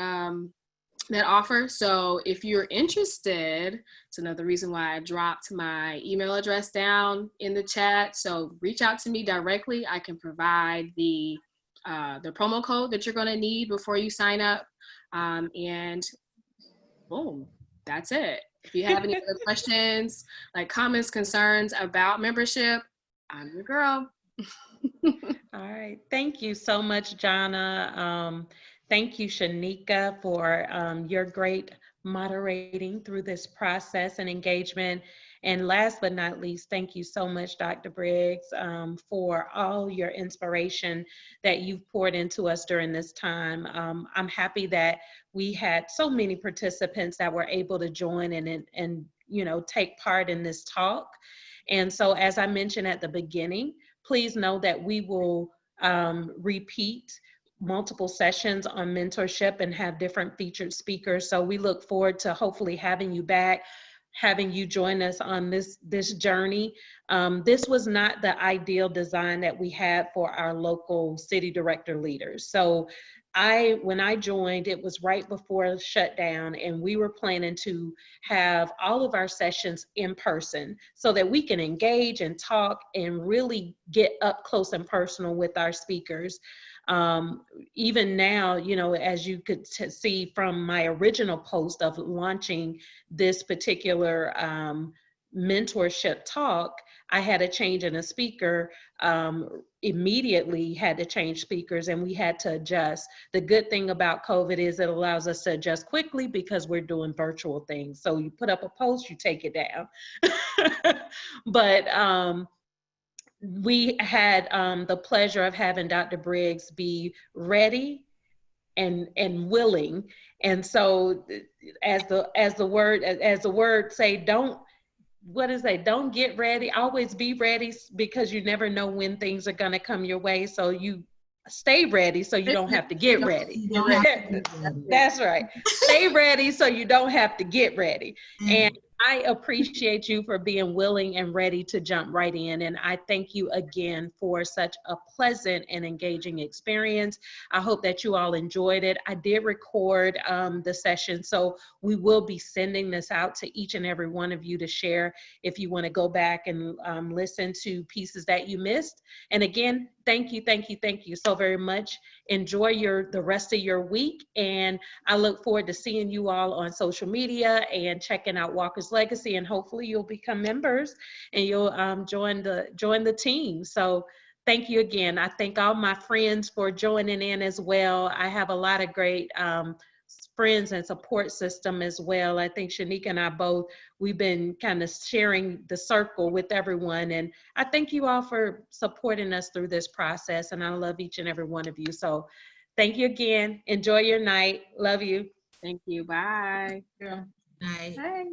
offer. So if you're interested, it's another reason why I dropped my email address down in the chat. So reach out to me directly. I can provide the promo code that you're going to need before you sign up. And boom, that's it. If you have any other questions, like comments, concerns about membership, I'm your girl. All right. Thank you so much, Jana. Thank you, Shanika, for your great moderating through this process and engagement. And last but not least, thank you so much, Dr. Briggs, for all your inspiration that you've poured into us during this time. I'm happy that we had so many participants that were able to join and take part in this talk. And so, as I mentioned at the beginning, please know that we will repeat multiple sessions on mentorship and have different featured speakers. So we look forward to hopefully having you back, having you join us on this journey. This was not the ideal design that we had for our local city director leaders. So when I joined, it was right before shutdown, and we were planning to have all of our sessions in person so that we can engage and talk and really get up close and personal with our speakers. Even now, as you could see from my original post of launching this particular mentorship talk, I had a change in a speaker, immediately had to change speakers, and we had to adjust. The good thing about COVID is it allows us to adjust quickly because we're doing virtual things. So you put up a post, you take it down. But we had the pleasure of having Dr. Briggs be ready and willing. And so as the word say, don't get ready, always be ready, because you never know when things are going to come your way. So you stay ready so you don't have to get ready. That's right. Stay ready so you don't have to get ready. And I appreciate you for being willing and ready to jump right in. And I thank you again for such a pleasant and engaging experience. I hope that you all enjoyed it. I did record the session, so we will be sending this out to each and every one of you to share if you want to go back and listen to pieces that you missed. And again, thank you so very much. Enjoy the rest of your week, and I look forward to seeing you all on social media and checking out Walker's Legacy, and hopefully you'll become members and you'll join the team. So thank you again. I thank all my friends for joining in as well. I have a lot of great friends and support system as well. I think Shanika and I both, we've been kind of sharing the circle with everyone. And I thank you all for supporting us through this process. And I love each and every one of you. So thank you again. Enjoy your night. Love you. Thank you. Bye. Bye. Bye.